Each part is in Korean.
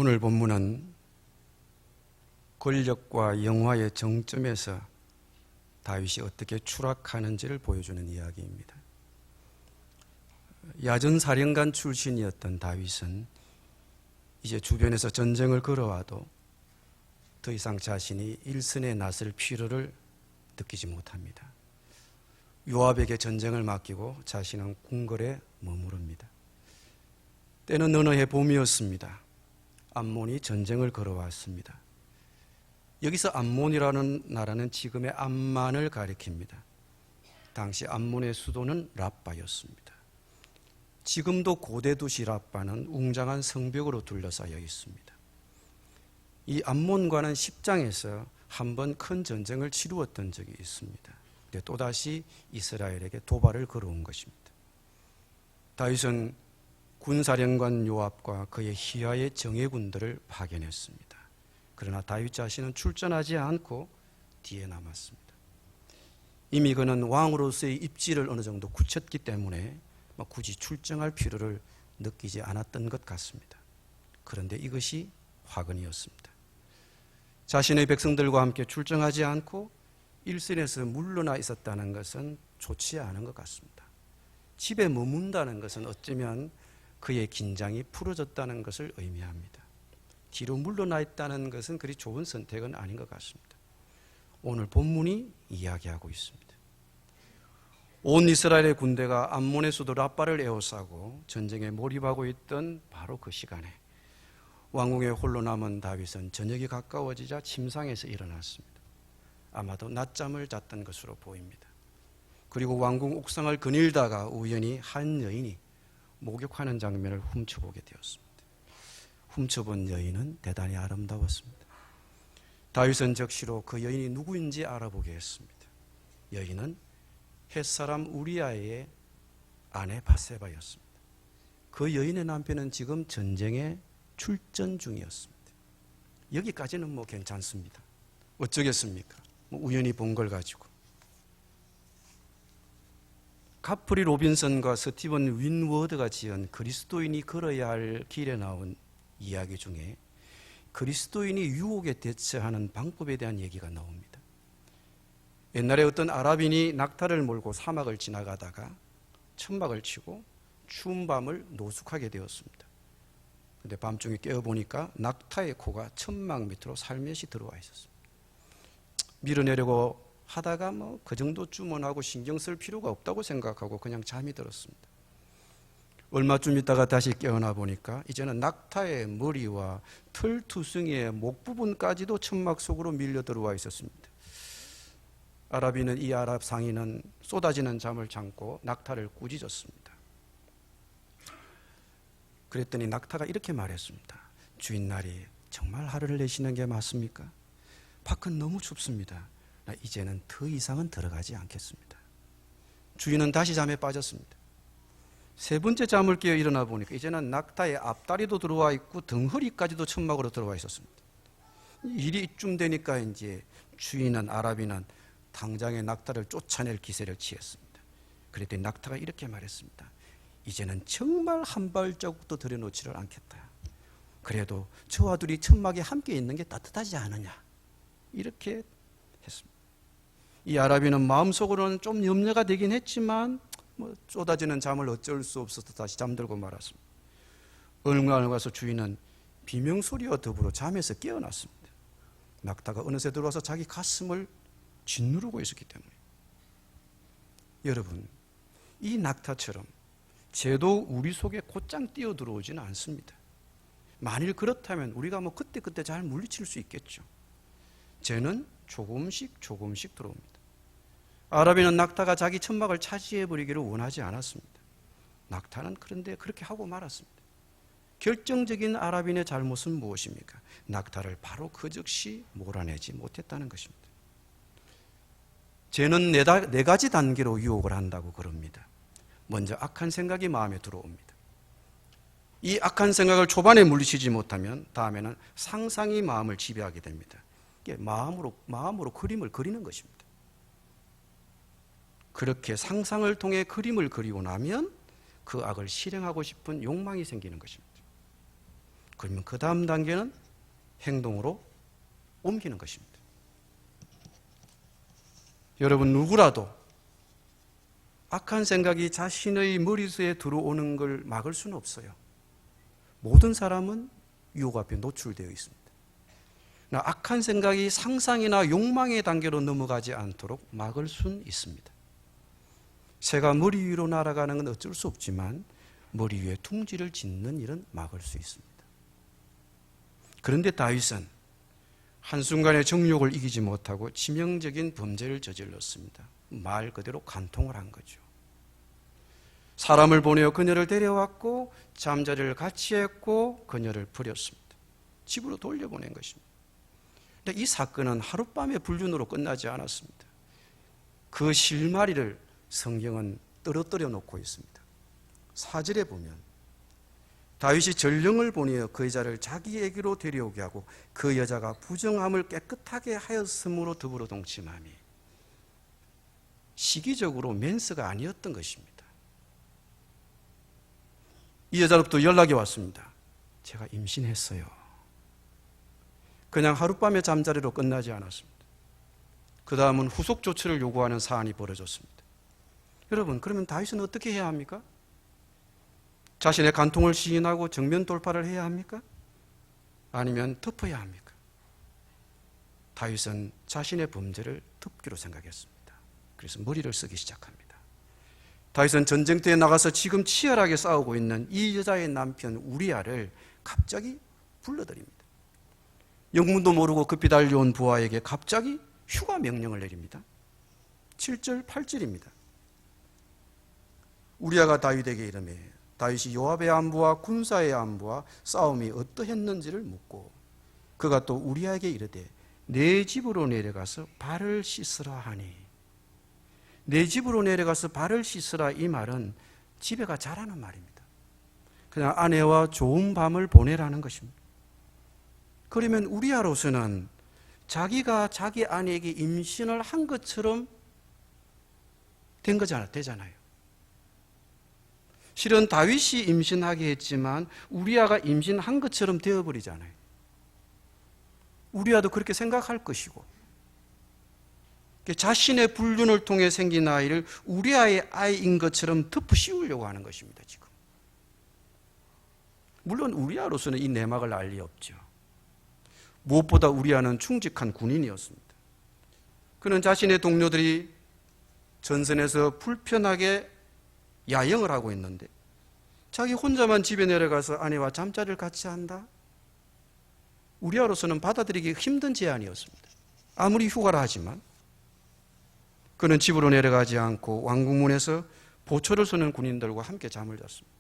오늘 본문은 권력과 영화의 정점에서 다윗이 어떻게 추락하는지를 보여주는 이야기입니다. 야전사령관 출신이었던 다윗은 이제 주변에서 전쟁을 걸어와도 더 이상 자신이 일선에 나설 필요를 느끼지 못합니다. 요압에게 전쟁을 맡기고 자신은 궁궐에 머무릅니다. 때는 어느 해 봄이었습니다. 암몬이 전쟁을 걸어왔습니다. 여기서 암몬이라는 나라는 지금의 암만을 가리킵니다. 당시 암몬의 수도는 랍바였습니다. 지금도 고대 도시 랍바는 웅장한 성벽으로 둘러싸여 있습니다. 이 암몬과는 10장에서 한 번 큰 전쟁을 치루었던 적이 있습니다. 근데 또다시 이스라엘에게 도발을 걸어온 것입니다. 다윗은 군사령관 요압과 그의 희하의 정예군들을 파견했습니다. 그러나 다윗 자신은 출전하지 않고 뒤에 남았습니다. 이미 그는 왕으로서의 입지를 어느 정도 굳혔기 때문에 굳이 출정할 필요를 느끼지 않았던 것 같습니다. 그런데 이것이 화근이었습니다. 자신의 백성들과 함께 출정하지 않고 일선에서 물러나 있었다는 것은 좋지 않은 것 같습니다. 집에 머문다는 것은 어쩌면 그의 긴장이 풀어졌다는 것을 의미합니다. 뒤로 물러나 있다는 것은 그리 좋은 선택은 아닌 것 같습니다. 오늘 본문이 이야기하고 있습니다. 온 이스라엘의 군대가 암몬의 수도 랍바를 에워싸고 전쟁에 몰입하고 있던 바로 그 시간에 왕궁에 홀로 남은 다윗은 저녁이 가까워지자 침상에서 일어났습니다. 아마도 낮잠을 잤던 것으로 보입니다. 그리고 왕궁 옥상을 거닐다가 우연히 한 여인이 목욕하는 장면을 훔쳐보게 되었습니다. 훔쳐본 여인은 대단히 아름다웠습니다. 다윗은 즉시로 그 여인이 누구인지 알아보게 했습니다. 여인은 햇사람 우리아의 아내 바세바였습니다. 그 여인의 남편은 지금 전쟁에 출전 중이었습니다. 여기까지는 괜찮습니다. 어쩌겠습니까? 우연히 본 걸 가지고. 가프리 로빈슨과 스티븐 윈워드가 지은 그리스도인이 걸어야 할 길에 나온 이야기 중에 그리스도인이 유혹에 대처하는 방법에 대한 얘기가 나옵니다. 옛날에 어떤 아랍인이 낙타를 몰고 사막을 지나가다가 천막을 치고 추운 밤을 노숙하게 되었습니다. 그런데 밤중에 깨어보니까 낙타의 코가 천막 밑으로 살며시 들어와 있었습니다. 밀어내려고 하다가 그 정도쯤은 하고 신경 쓸 필요가 없다고 생각하고 그냥 잠이 들었습니다. 얼마쯤 있다가 다시 깨어나 보니까 이제는 낙타의 머리와 털투성이의 목 부분까지도 천막 속으로 밀려 들어와 있었습니다. 아랍인은 이 아랍 상인은 쏟아지는 잠을 참고 낙타를 꾸짖었습니다. 그랬더니 낙타가 이렇게 말했습니다. 주인날이 정말 하루를 내시는 게 맞습니까? 밖은 너무 춥습니다. 이제는 더 이상은 들어가지 않겠습니다. 주인은 다시 잠에 빠졌습니다. 세 번째 잠을 깨어 일어나 보니까 이제는 낙타의 앞다리도 들어와 있고 덩허리까지도 천막으로 들어와 있었습니다. 일이 이쯤 되니까 이제 주인은 아랍인은 당장에 낙타를 쫓아낼 기세를 취했습니다. 그랬더니 낙타가 이렇게 말했습니다. 이제는 정말 한 발자국도 들여놓지를 않겠다. 그래도 저와 둘이 천막에 함께 있는 게 따뜻하지 않으냐. 이렇게 했습니다. 이 아랍인은 마음속으로는 좀 염려가 되긴 했지만 쏟아지는 잠을 어쩔 수 없어서 다시 잠들고 말았습니다. 얼마 안 가서 주인은 비명소리와 더불어 잠에서 깨어났습니다. 낙타가 어느새 들어와서 자기 가슴을 짓누르고 있었기 때문에. 여러분, 이 낙타처럼 죄도 우리 속에 곧장 뛰어들어오지는 않습니다. 만일 그렇다면 우리가 그때그때 잘 물리칠 수 있겠죠. 죄는 조금씩 들어옵니다. 아랍인은 낙타가 자기 천막을 차지해버리기를 원하지 않았습니다. 낙타는 그런데 그렇게 하고 말았습니다. 결정적인 아랍인의 잘못은 무엇입니까? 낙타를 바로 그 즉시 몰아내지 못했다는 것입니다. 죄는 네 가지 단계로 유혹을 한다고 그럽니다. 먼저 악한 생각이 마음에 들어옵니다. 이 악한 생각을 초반에 물리치지 못하면 다음에는 상상이 마음을 지배하게 됩니다. 이게 마음으로 그림을 그리는 것입니다. 그렇게 상상을 통해 그림을 그리고 나면 그 악을 실행하고 싶은 욕망이 생기는 것입니다. 그러면 그 다음 단계는 행동으로 옮기는 것입니다. 여러분, 누구라도 악한 생각이 자신의 머릿속에 들어오는 걸 막을 수는 없어요. 모든 사람은 유혹 앞에 노출되어 있습니다. 악한 생각이 상상이나 욕망의 단계로 넘어가지 않도록 막을 수는 있습니다. 새가 머리 위로 날아가는 건 어쩔 수 없지만 머리 위에 둥지를 짓는 일은 막을 수 있습니다. 그런데 다윗은 한순간에 정욕을 이기지 못하고 치명적인 범죄를 저질렀습니다. 말 그대로 간통을 한 거죠. 사람을 보내어 그녀를 데려왔고 잠자리를 같이 했고 그녀를 버렸습니다. 집으로 돌려보낸 것입니다. 그런데 이 사건은 하룻밤의 불륜으로 끝나지 않았습니다. 그 실마리를 성경은 떨어뜨려 놓고 있습니다. 4절에 보면 다윗이 전령을 보내어 그 여자를 자기에게로 데려오게 하고 그 여자가 부정함을 깨끗하게 하였으므로 더불어 동침함이 시기적으로 맨스가 아니었던 것입니다. 이 여자로부터 연락이 왔습니다. 제가 임신했어요. 그냥 하룻밤의 잠자리로 끝나지 않았습니다. 그 다음은 후속 조처를 요구하는 사안이 벌어졌습니다. 여러분, 그러면 다윗은 어떻게 해야 합니까? 자신의 간통을 시인하고 정면 돌파를 해야 합니까? 아니면 덮어야 합니까? 다윗은 자신의 범죄를 덮기로 생각했습니다. 그래서 머리를 쓰기 시작합니다. 다윗은 전쟁터에 나가서 지금 치열하게 싸우고 있는 이 여자의 남편 우리아를 갑자기 불러들입니다. 영문도 모르고 급히 달려온 부하에게 갑자기 휴가 명령을 내립니다. 7절, 8절입니다. 우리아가 다윗에게 이르매 다윗이 요압의 안부와 군사의 안부와 싸움이 어떠했는지를 묻고 그가 또 우리아에게 이르되 내 집으로 내려가서 발을 씻으라 하니 내 집으로 내려가서 발을 씻으라 이 말은 집에가 자라는 말입니다. 그냥 아내와 좋은 밤을 보내라는 것입니다. 그러면 우리아로서는 자기가 자기 아내에게 임신을 한 것처럼 되잖아요. 실은 다윗이 임신하게 했지만 우리아가 임신한 것처럼 되어버리잖아요. 우리아도 그렇게 생각할 것이고 자신의 불륜을 통해 생긴 아이를 우리아의 아이인 것처럼 덮어씌우려고 하는 것입니다. 지금 물론 우리아로서는 이 내막을 알 리 없죠. 무엇보다 우리아는 충직한 군인이었습니다. 그는 자신의 동료들이 전선에서 불편하게 야영을 하고 있는데 자기 혼자만 집에 내려가서 아내와 잠자리를 같이 한다? 우리아로서는 받아들이기 힘든 제안이었습니다. 아무리 휴가라 하지만 그는 집으로 내려가지 않고 왕궁문에서 보초를 서는 군인들과 함께 잠을 잤습니다.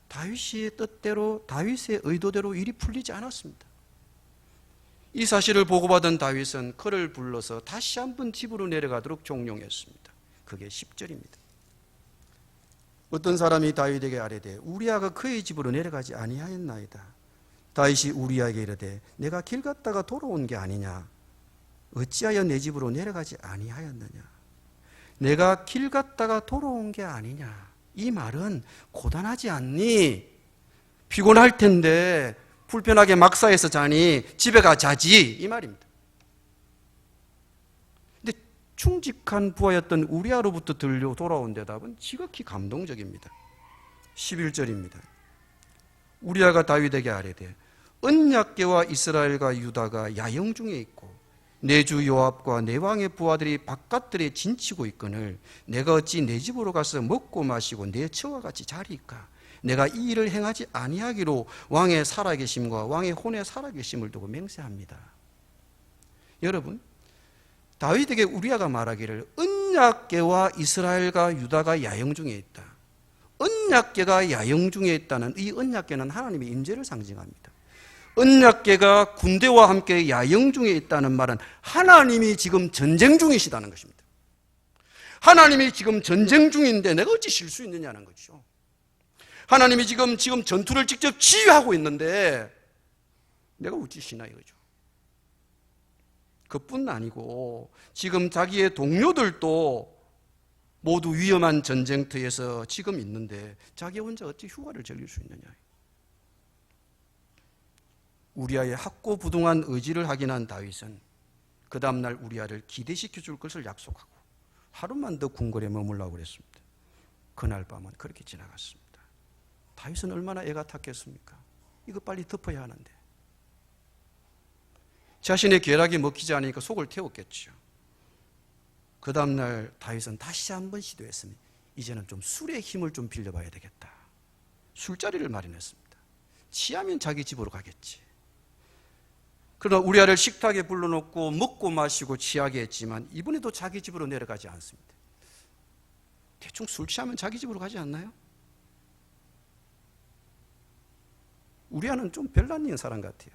다윗의 뜻대로 다윗의 의도대로 일이 풀리지 않았습니다. 이 사실을 보고받은 다윗은 그를 불러서 다시 한번 집으로 내려가도록 종용했습니다. 그게 10절입니다. 어떤 사람이 다윗에게 아뢰되 우리아가 그의 집으로 내려가지 아니하였나이다. 다윗이 우리아에게 이르되 내가 길 갔다가 돌아온 게 아니냐. 어찌하여 내 집으로 내려가지 아니하였느냐. 내가 길 갔다가 돌아온 게 아니냐. 이 말은 고단하지 않니? 피곤할 텐데 불편하게 막사에서 자니 집에 가 자지 이 말입니다. 근데 충직한 부하였던 우리아로부터 돌아온 대답은 지극히 감동적입니다. 11절입니다. 우리아가 다윗에게 아뢰되 언약궤와 이스라엘과 유다가 야영 중에 있고 내 주 요압과 내 왕의 부하들이 바깥들에 진치고 있거늘 내가 어찌 내 집으로 가서 먹고 마시고 내 처와 같이 자리이까. 내가 이 일을 행하지 아니하기로 왕의 살아계심과 왕의 혼의 살아계심을 두고 맹세합니다. 여러분, 다윗에게 우리아가 말하기를 언약궤와 이스라엘과 유다가 야영 중에 있다. 언약궤가 야영 중에 있다는 이 언약궤는 하나님의 임재를 상징합니다. 언약궤가 군대와 함께 야영 중에 있다는 말은 하나님이 지금 전쟁 중이시다는 것입니다. 하나님이 지금 전쟁 중인데 내가 어찌 쉴 수 있느냐는 거죠. 하나님이 지금 전투를 직접 지휘하고 있는데 내가 어찌 쉬나 이거죠. 그뿐 아니고 지금 자기의 동료들도 모두 위험한 전쟁터에서 지금 있는데 자기 혼자 어찌 휴가를 즐길 수 있느냐. 우리아의 확고부동한 의지를 확인한 다윗은 그 다음날 우리아를 기대시켜 줄 것을 약속하고 하루만 더 궁궐에 머물라고 그랬습니다. 그날 밤은 그렇게 지나갔습니다. 다윗은 얼마나 애가 탔겠습니까? 이거 빨리 덮어야 하는데. 자신의 계략이 먹히지 않으니까 속을 태웠겠죠. 그 다음날 다윗은 다시 한번 시도했습니다. 이제는 좀 술의 힘을 좀 빌려봐야 되겠다. 술자리를 마련했습니다. 취하면 자기 집으로 가겠지. 그러나 우리아를 식탁에 불러놓고 먹고 마시고 취하게 했지만 이번에도 자기 집으로 내려가지 않습니다. 대충 술 취하면 자기 집으로 가지 않나요? 우리아는 좀 별난인 사람 같아요.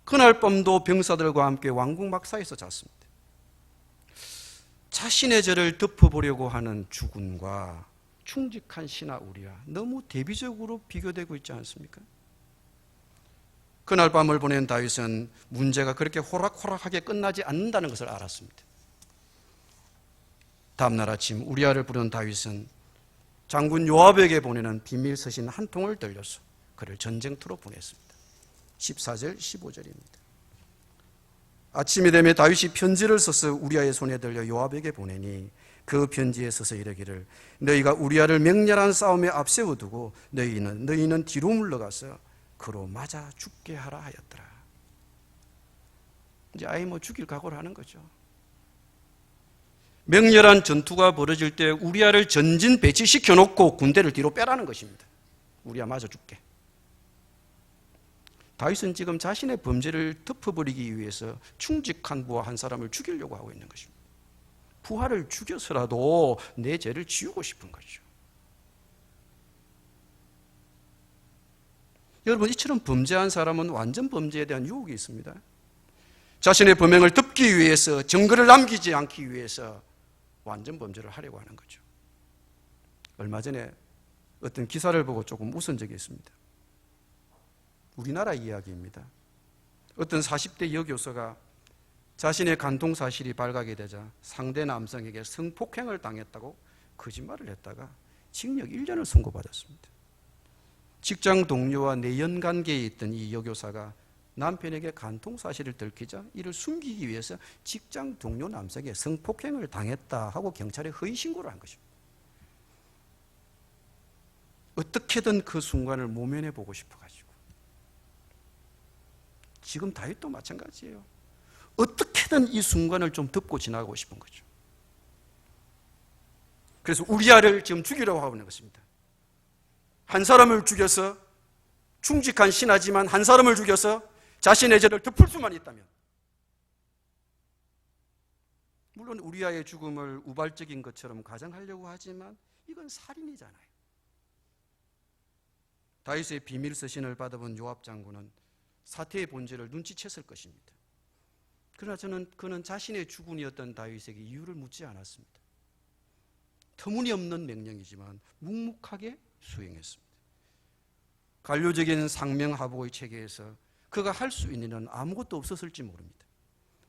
그날 밤도 병사들과 함께 왕궁 막사에서 잤습니다. 자신의 죄를 덮어보려고 하는 주군과 충직한 신하 우리아, 너무 대비적으로 비교되고 있지 않습니까? 그날 밤을 보낸 다윗은 문제가 그렇게 호락호락하게 끝나지 않는다는 것을 알았습니다. 다음날 아침 우리아를 부른 다윗은 장군 요압에게 보내는 비밀 서신 한 통을 들려서 그를 전쟁터로 보냈습니다. 14절 15절입니다. 아침이 되며 다윗이 편지를 써서 우리아의 손에 들려 요압에게 보내니 그 편지에 써서 이르기를 너희가 우리아를 맹렬한 싸움에 앞세워두고 너희는 뒤로 물러가서 그로 맞아 죽게 하라 하였더라. 이제 아예 죽일 각오를 하는 거죠. 맹렬한 전투가 벌어질 때 우리아를 전진 배치시켜 놓고 군대를 뒤로 빼라는 것입니다. 우리아 맞아 죽게. 다윗은 지금 자신의 범죄를 덮어버리기 위해서 충직한 부하 한 사람을 죽이려고 하고 있는 것입니다. 부하를 죽여서라도 내 죄를 지우고 싶은 거죠. 여러분, 이처럼 범죄한 사람은 완전 범죄에 대한 유혹이 있습니다. 자신의 범행을 덮기 위해서, 증거를 남기지 않기 위해서 완전 범죄를 하려고 하는 거죠. 얼마 전에 어떤 기사를 보고 조금 웃은 적이 있습니다. 우리나라 이야기입니다. 어떤 40대 여교사가 자신의 간통 사실이 발각이 되자 상대 남성에게 성폭행을 당했다고 거짓말을 했다가 징역 1년을 선고받았습니다. 직장 동료와 내연 관계에 있던 이 여교사가 남편에게 간통 사실을 들키자 이를 숨기기 위해서 직장 동료 남성에게 성폭행을 당했다 하고 경찰에 허위 신고를 한 것입니다. 어떻게든 그 순간을 모면해 보고 싶어가지고. 지금 다윗도 마찬가지예요. 어떻게든 이 순간을 좀 덮고 지나가고 싶은 거죠. 그래서 우리아를 지금 죽이려고 하고 있는 것입니다. 한 사람을 죽여서 충직한 신하지만 한 사람을 죽여서 자신의 죄를 덮을 수만 있다면, 물론 우리아의 죽음을 우발적인 것처럼 가정하려고 하지만 이건 살인이잖아요. 다윗의 비밀 서신을 받아본 요압 장군은 사태의 본질을 눈치챘을 것입니다. 그러나 그는 자신의 주군이었던 다윗에게 이유를 묻지 않았습니다. 터무니없는 명령이지만 묵묵하게 수행했습니다. 관료적인 상명하복의 체계에서 그가 할 수 있는 일은 아무것도 없었을지 모릅니다.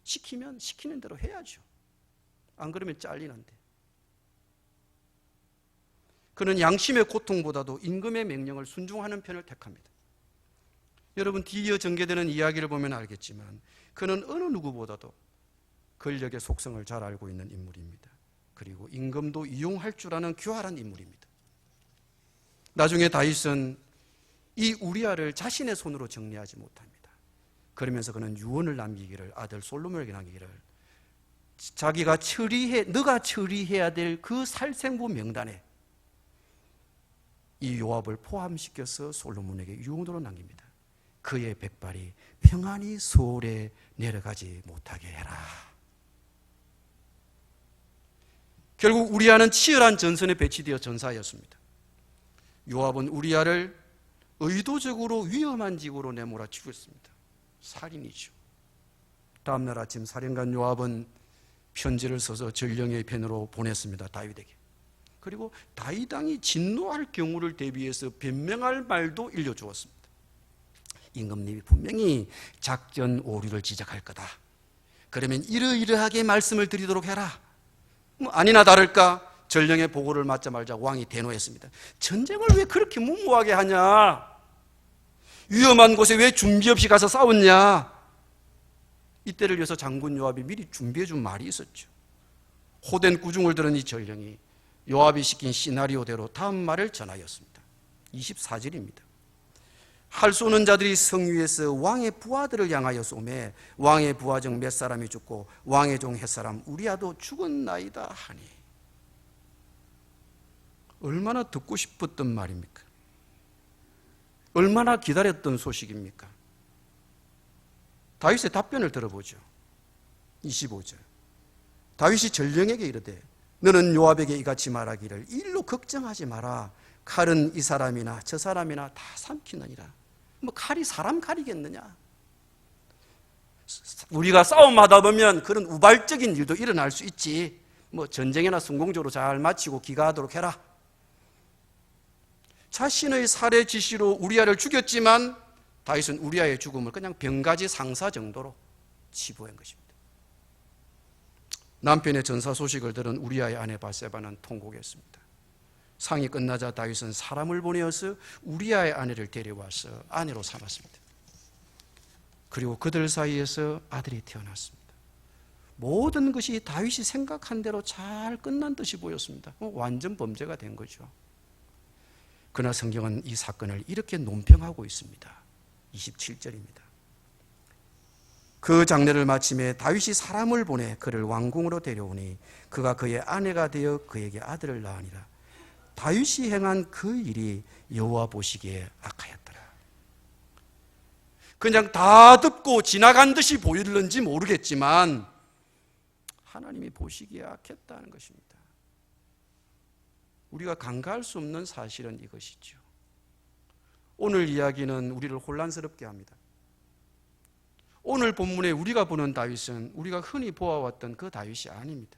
시키면 시키는 대로 해야죠. 안 그러면 잘리는데. 그는 양심의 고통보다도 임금의 명령을 순종하는 편을 택합니다. 여러분, 뒤이어 전개되는 이야기를 보면 알겠지만 그는 어느 누구보다도 권력의 속성을 잘 알고 있는 인물입니다. 그리고 임금도 이용할 줄 아는 교활한 인물입니다. 나중에 다윗은 이 우리아를 자신의 손으로 정리하지 못합니다. 그러면서 그는 유언을 남기기를, 아들 솔로몬에게 남기기를, 자기가 너가 처리해야 될 그 살생부 명단에 이 요압을 포함시켜서 솔로몬에게 유언으로 남깁니다. 그의 백발이 평안히 서울에 내려가지 못하게 해라. 결국 우리아는 치열한 전선에 배치되어 전사하였습니다. 요압은 우리아를 의도적으로 위험한 지구로 내몰아 죽였습니다. 살인이죠. 다음날 아침 사령관 요압은 편지를 써서 전령의 편으로 보냈습니다. 다윗에게. 그리고 다윗 왕이 진노할 경우를 대비해서 변명할 말도 일러주었습니다. 임금님이 분명히 작전 오류를 지적할 거다. 그러면 이러이러하게 말씀을 드리도록 해라. 아니나 다를까 전령의 보고를 맞자마자 왕이 대노했습니다. 전쟁을 왜 그렇게 무모하게 하냐? 위험한 곳에 왜 준비 없이 가서 싸웠냐? 이때를 위해서 장군 요압이 미리 준비해 준 말이 있었죠. 호된 구중을 들은 이 전령이 요압이 시킨 시나리오대로 다음 말을 전하였습니다. 24절입니다. 할 수 없는 자들이 성 위에서 왕의 부하들을 향하여 쏘매 왕의 부하 중 몇 사람이 죽고 왕의 종 햇사람 우리아도 죽었나이다 하니. 얼마나 듣고 싶었던 말입니까? 얼마나 기다렸던 소식입니까? 다윗의 답변을 들어보죠. 25절. 다윗이 전령에게 이르되 너는 요압에게 이같이 말하기를 일로 걱정하지 마라. 칼은 이 사람이나 저 사람이나 다 삼키느니라. 뭐 칼이 사람 칼이겠느냐? 우리가 싸움하다 보면 그런 우발적인 일도 일어날 수 있지. 뭐 전쟁이나 성공적으로 잘 마치고 귀가하도록 해라. 자신의 살해 지시로 우리아를 죽였지만 다윗은 우리아의 죽음을 그냥 병가지 상사 정도로 치부한 것입니다. 남편의 전사 소식을 들은 우리아의 아내 바세바는 통곡했습니다. 상이 끝나자 다윗은 사람을 보내어서 우리아의 아내를 데려와서 아내로 삼았습니다. 그리고 그들 사이에서 아들이 태어났습니다. 모든 것이 다윗이 생각한 대로 잘 끝난 듯이 보였습니다. 완전 범죄가 된 거죠. 그러나 성경은 이 사건을 이렇게 논평하고 있습니다. 27절입니다. 그 장례를 마침에 다윗이 사람을 보내 그를 왕궁으로 데려오니 그가 그의 아내가 되어 그에게 아들을 낳으니라. 다윗이 행한 그 일이 여호와 보시기에 악하였더라. 그냥 다 듣고 지나간 듯이 보이는지 모르겠지만 하나님이 보시기에 악했다는 것입니다. 우리가 간과할 수 없는 사실은 이것이죠. 오늘 이야기는 우리를 혼란스럽게 합니다. 오늘 본문에 우리가 보는 다윗은 우리가 흔히 보아왔던 그 다윗이 아닙니다.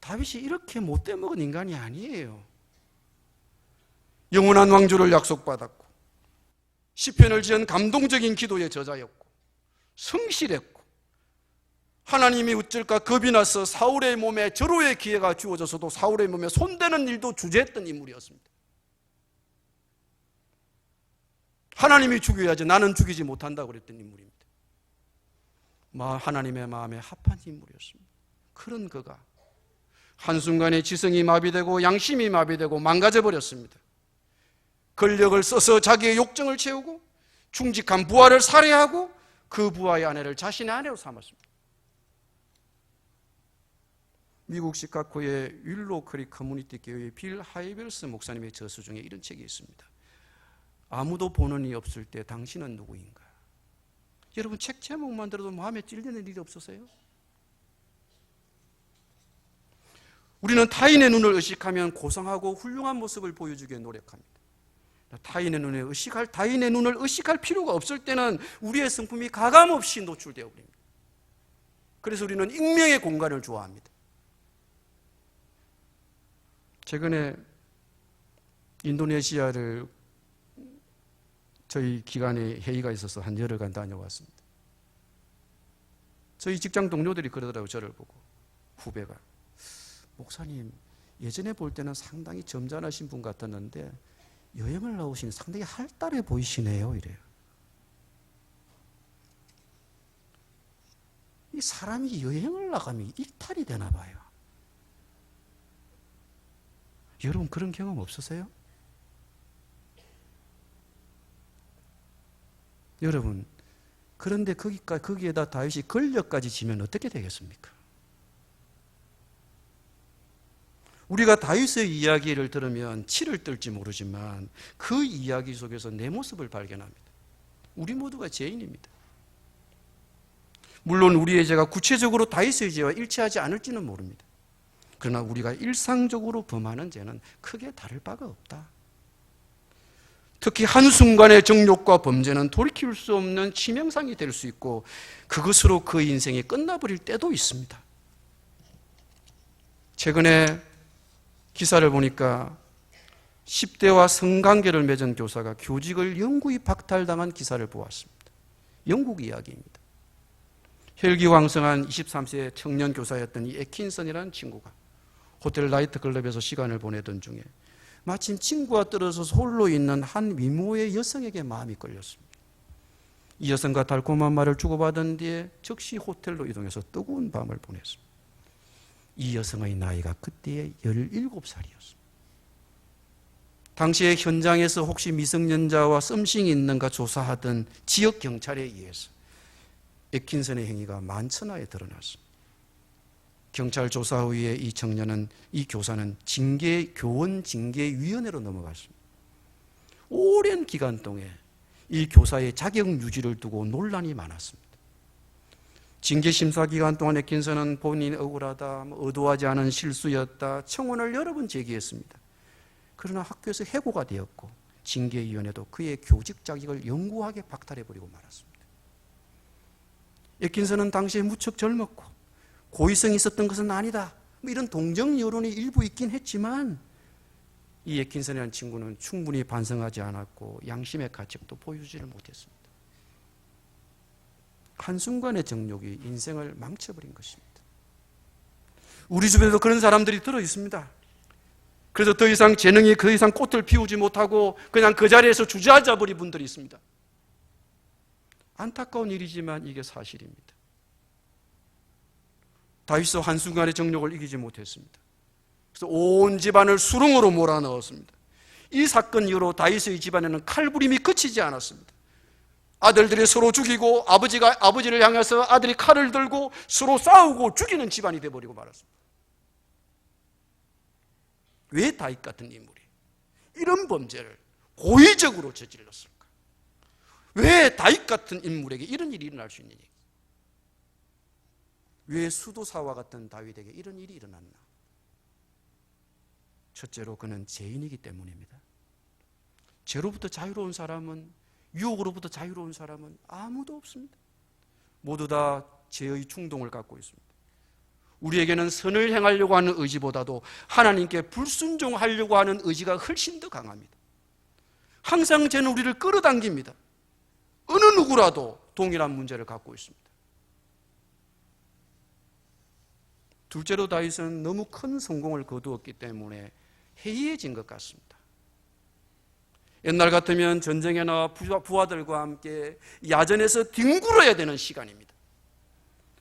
다윗이 이렇게 못돼 먹은 인간이 아니에요. 영원한 왕조를 약속받았고 시편을 지은 감동적인 기도의 저자였고 성실했고 하나님이 어쩔까 겁이 나서 사울의 몸에 절호의 기회가 주어져서도 사울의 몸에 손대는 일도 주저했던 인물이었습니다. 하나님이 죽여야지 나는 죽이지 못한다고 그랬던 인물입니다. 하나님의 마음에 합한 인물이었습니다. 그런 그가 한순간에 지성이 마비되고 양심이 마비되고 망가져버렸습니다. 권력을 써서 자기의 욕정을 채우고 충직한 부하를 살해하고 그 부하의 아내를 자신의 아내로 삼았습니다. 미국 시카고의 윌로우 크릭 커뮤니티 교회의 빌 하이벨스 목사님의 저서 중에 이런 책이 있습니다. 아무도 보는 이 없을 때 당신은 누구인가? 여러분 책 제목만 들어도 마음에 찔리는 일이 없으세요? 우리는 타인의 눈을 의식하면 고상하고 훌륭한 모습을 보여주기에 노력합니다. 타인의 눈을 의식할 필요가 없을 때는 우리의 성품이 가감없이 노출되어 버립니다. 그래서 우리는 익명의 공간을 좋아합니다. 최근에 인도네시아를 저희 기관에 회의가 있어서 한 열흘간 다녀왔습니다. 저희 직장 동료들이 그러더라고요. 저를 보고 후배가 목사님 예전에 볼 때는 상당히 점잖으신 분 같았는데 여행을 나오시니 상당히 활달해 보이시네요 이래요. 이 사람이 여행을 나가면 일탈이 되나 봐요. 여러분 그런 경험 없으세요? 여러분 그런데 거기에다 다윗이 권력까지 지면 어떻게 되겠습니까? 우리가 다윗의 이야기를 들으면 치를 떨지 모르지만 그 이야기 속에서 내 모습을 발견합니다. 우리 모두가 죄인입니다. 물론 우리의 죄가 구체적으로 다윗의 죄와 일치하지 않을지는 모릅니다. 그러나 우리가 일상적으로 범하는 죄는 크게 다를 바가 없다. 특히 한순간의 정욕과 범죄는 돌이킬 수 없는 치명상이 될 수 있고 그것으로 그 인생이 끝나버릴 때도 있습니다. 최근에 기사를 보니까 10대와 성관계를 맺은 교사가 교직을 영구히 박탈당한 기사를 보았습니다. 영국 이야기입니다. 혈기왕성한 23세 청년 교사였던 이 애킨슨이라는 친구가 호텔 나이트클럽에서 시간을 보내던 중에 마침 친구가 떨어져서 홀로 있는 한 미모의 여성에게 마음이 끌렸습니다. 이 여성과 달콤한 말을 주고받은 뒤에 즉시 호텔로 이동해서 뜨거운 밤을 보냈습니다. 이 여성의 나이가 그때에 17살이었습니다. 당시에 현장에서 혹시 미성년자와 썸씽이 있는가 조사하던 지역 경찰에 의해서 애킨슨의 행위가 만천하에 드러났습니다. 경찰 조사 후에 이 교사는 교원 징계위원회로 넘어갔습니다. 오랜 기간 동안 이 교사의 자격 유지를 두고 논란이 많았습니다. 징계 심사 기간 동안 애킨슨은 본인이 억울하다, 의도하지 않은 실수였다, 청원을 여러 번 제기했습니다. 그러나 학교에서 해고가 되었고 징계위원회도 그의 교직 자격을 영구하게 박탈해버리고 말았습니다. 애킨슨은 당시에 무척 젊었고 고의성이 있었던 것은 아니다, 이런 동정 여론이 일부 있긴 했지만 이 애킨슨이라는 친구는 충분히 반성하지 않았고 양심의 가책도 보여주지를 못했습니다. 한순간의 정욕이 인생을 망쳐버린 것입니다. 우리 주변에도 그런 사람들이 들어 있습니다. 그래서 더 이상 재능이 더 이상 꽃을 피우지 못하고 그냥 그 자리에서 주저앉아 버린 분들이 있습니다. 안타까운 일이지만 이게 사실입니다. 다윗도 한순간의 정욕을 이기지 못했습니다. 그래서 온 집안을 수렁으로 몰아넣었습니다. 이 사건 이후로 다윗의 집안에는 칼부림이 그치지 않았습니다. 아들들이 서로 죽이고 아버지를 향해서 아들이 칼을 들고 서로 싸우고 죽이는 집안이 되어버리고 말았습니다. 왜 다윗 같은 인물이 이런 범죄를 고의적으로 저질렀을까? 왜 다윗 같은 인물에게 이런 일이 일어날 수 있느냐? 왜 수도사와 같은 다윗에게 이런 일이 일어났나? 첫째로 그는 죄인이기 때문입니다. 죄로부터 자유로운 사람은, 유혹으로부터 자유로운 사람은 아무도 없습니다. 모두 다 죄의 충동을 갖고 있습니다. 우리에게는 선을 행하려고 하는 의지보다도 하나님께 불순종하려고 하는 의지가 훨씬 더 강합니다. 항상 죄는 우리를 끌어당깁니다. 어느 누구라도 동일한 문제를 갖고 있습니다. 둘째로 다윗은 너무 큰 성공을 거두었기 때문에 해이해진 것 같습니다. 옛날 같으면 전쟁에 나와 부하들과 함께 야전에서 뒹굴어야 되는 시간입니다.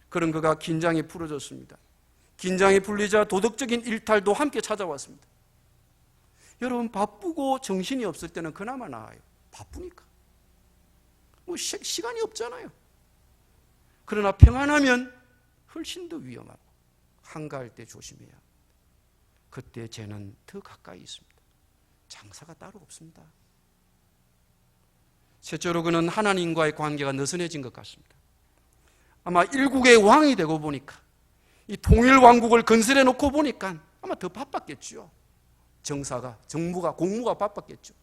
그런 그가 긴장이 풀어졌습니다. 긴장이 풀리자 도덕적인 일탈도 함께 찾아왔습니다. 여러분, 바쁘고 정신이 없을 때는 그나마 나아요. 바쁘니까. 시간이 없잖아요. 그러나 평안하면 훨씬 더 위험하고 한가할 때 조심해야 합니다. 그때 죄는 더 가까이 있습니다. 장사가 따로 없습니다. 셋째로 그는 하나님과의 관계가 느슨해진 것 같습니다. 아마 일국의 왕이 되고 보니까, 이 통일 왕국을 건설해 놓고 보니까 아마 더 바빴겠죠. 정무가, 공무가 바빴겠죠.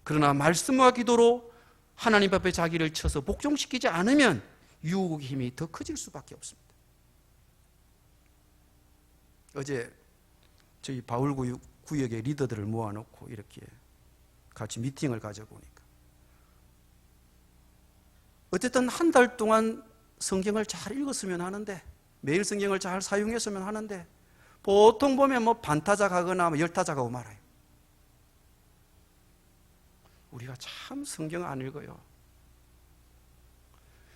그러나 말씀과 기도로 하나님 앞에 자기를 쳐서 복종시키지 않으면 유혹의 힘이 더 커질 수밖에 없습니다. 어제 저희 바울 구역의 리더들을 모아놓고 이렇게 같이 미팅을 가져보니까 어쨌든 한 달 동안 성경을 잘 읽었으면 하는데, 매일 성경을 잘 사용했으면 하는데, 보통 보면 반타작 하거나 열타작 하고 말아요. 우리가 참 성경 안 읽어요.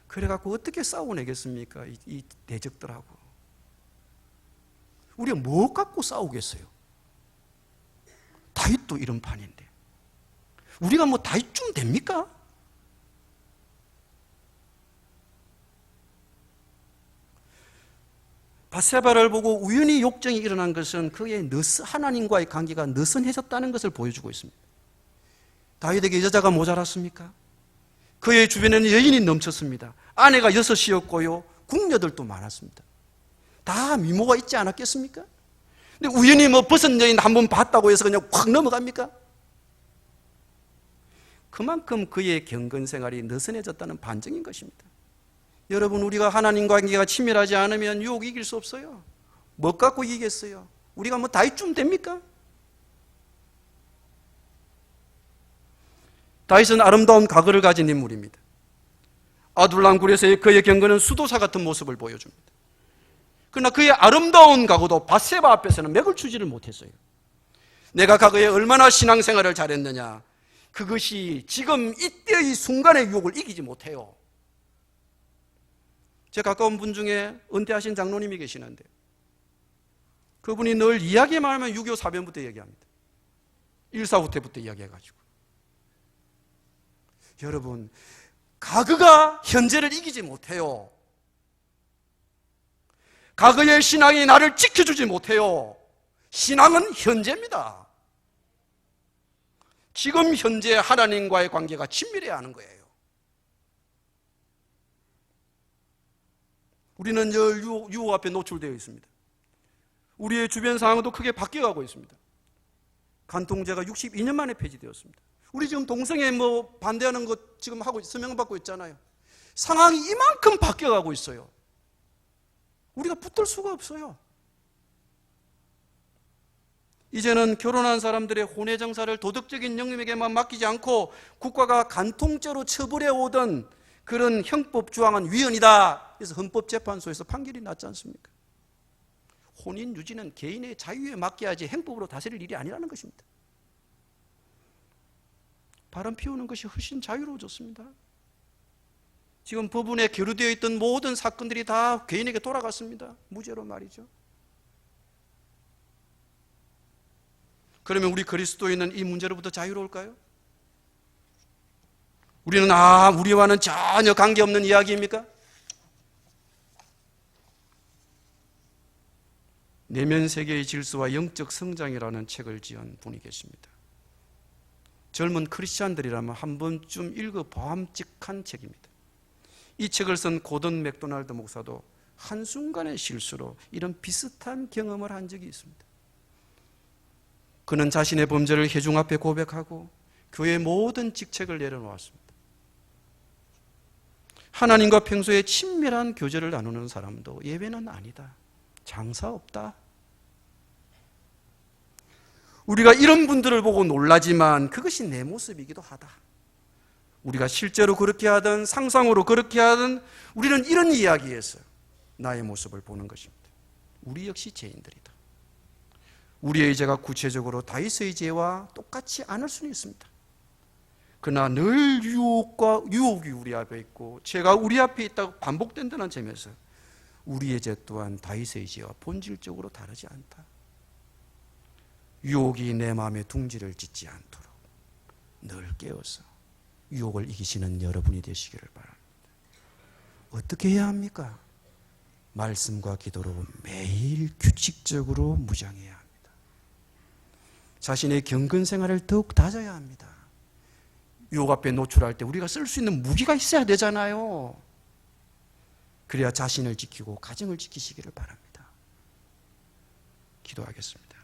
그래갖고 어떻게 싸워내겠습니까? 이 대적들하고. 우리가 뭐 갖고 싸우겠어요? 다윗도 이런 판인데. 우리가 다윗쯤 됩니까? 바세바를 보고 우연히 욕정이 일어난 것은 그의 하나님과의 관계가 느슨해졌다는 것을 보여주고 있습니다. 다윗에게 여자가 모자랐습니까? 그의 주변에는 여인이 넘쳤습니다. 아내가 6이었고요. 궁녀들도 많았습니다. 다 미모가 있지 않았겠습니까? 근데 우연히 벗은 여인 한 번 봤다고 해서 그냥 확 넘어갑니까? 그만큼 그의 경건 생활이 느슨해졌다는 반증인 것입니다. 여러분, 우리가 하나님과 관계가 친밀하지 않으면 유혹이 이길 수 없어요. 뭐 갖고 이기겠어요? 우리가 다윗쯤 됩니까? 다윗은 아름다운 과거를 가진 인물입니다. 아둘람 굴에서의 그의 경건은 수도사 같은 모습을 보여줍니다. 그러나 그의 아름다운 과거도 바세바 앞에서는 맥을 추지를 못했어요. 내가 과거에 얼마나 신앙생활을 잘했느냐, 그것이 지금 이때의 순간의 유혹을 이기지 못해요. 제 가까운 분 중에 은퇴하신 장로님이 계시는데 그분이 늘 이야기만 하면 6.25 사변부터 얘기합니다. 1.4 후퇴부터 이야기해가지고. 여러분, 과거가 현재를 이기지 못해요. 과거의 신앙이 나를 지켜주지 못해요. 신앙은 현재입니다. 지금 현재 하나님과의 관계가 친밀해야 하는 거예요. 우리는 늘 유혹 앞에 노출되어 있습니다. 우리의 주변 상황도 크게 바뀌어가고 있습니다. 간통죄가 62년 만에 폐지되었습니다. 우리 지금 동성애 반대하는 것 지금 하고 서명받고 있잖아요. 상황이 이만큼 바뀌어가고 있어요. 우리가 붙들 수가 없어요. 이제는 결혼한 사람들의 혼외 정사를 도덕적인 영역에만 맡기지 않고 국가가 간통죄로 처벌해 오던 그런 형법 조항은 위헌이다. 그래서 헌법재판소에서 판결이 났지 않습니까? 혼인 유지는 개인의 자유에 맡겨야지 행법으로 다스릴 일이 아니라는 것입니다. 바람 피우는 것이 훨씬 자유로워졌습니다. 지금 법원에 계류되어 있던 모든 사건들이 다 개인에게 돌아갔습니다. 무죄로 말이죠. 그러면 우리 그리스도인은 이 문제로부터 자유로울까요? 우리는 우리와는 전혀 관계없는 이야기입니까? 내면 세계의 질서와 영적 성장이라는 책을 지은 분이 계십니다. 젊은 크리스찬들이라면 한 번쯤 읽어보암직한 책입니다. 이 책을 쓴 고든 맥도날드 목사도 한순간의 실수로 이런 비슷한 경험을 한 적이 있습니다. 그는 자신의 범죄를 회중 앞에 고백하고 교회의 모든 직책을 내려놓았습니다. 하나님과 평소에 친밀한 교제를 나누는 사람도 예외는 아니다. 장사 없다. 우리가 이런 분들을 보고 놀라지만 그것이 내 모습이기도 하다. 우리가 실제로 그렇게 하든 상상으로 그렇게 하든 우리는 이런 이야기에서 나의 모습을 보는 것입니다. 우리 역시 죄인들이다. 우리의 죄가 구체적으로 다윗의 죄와 똑같지 않을 수는 있습니다. 그러나 늘 유혹이 우리 앞에 있고 죄가 우리 앞에 있다고 반복된다는 점에서 우리의 죄 또한 다윗의 죄와 본질적으로 다르지 않다. 유혹이 내 마음에 둥지를 짓지 않도록 늘 깨어서 유혹을 이기시는 여러분이 되시기를 바랍니다. 어떻게 해야 합니까? 말씀과 기도로 매일 규칙적으로 무장해야 합니다. 자신의 경건 생활을 더욱 다져야 합니다. 유혹 앞에 노출할 때 우리가 쓸 수 있는 무기가 있어야 되잖아요. 그래야 자신을 지키고 가정을 지키시기를 바랍니다. 기도하겠습니다.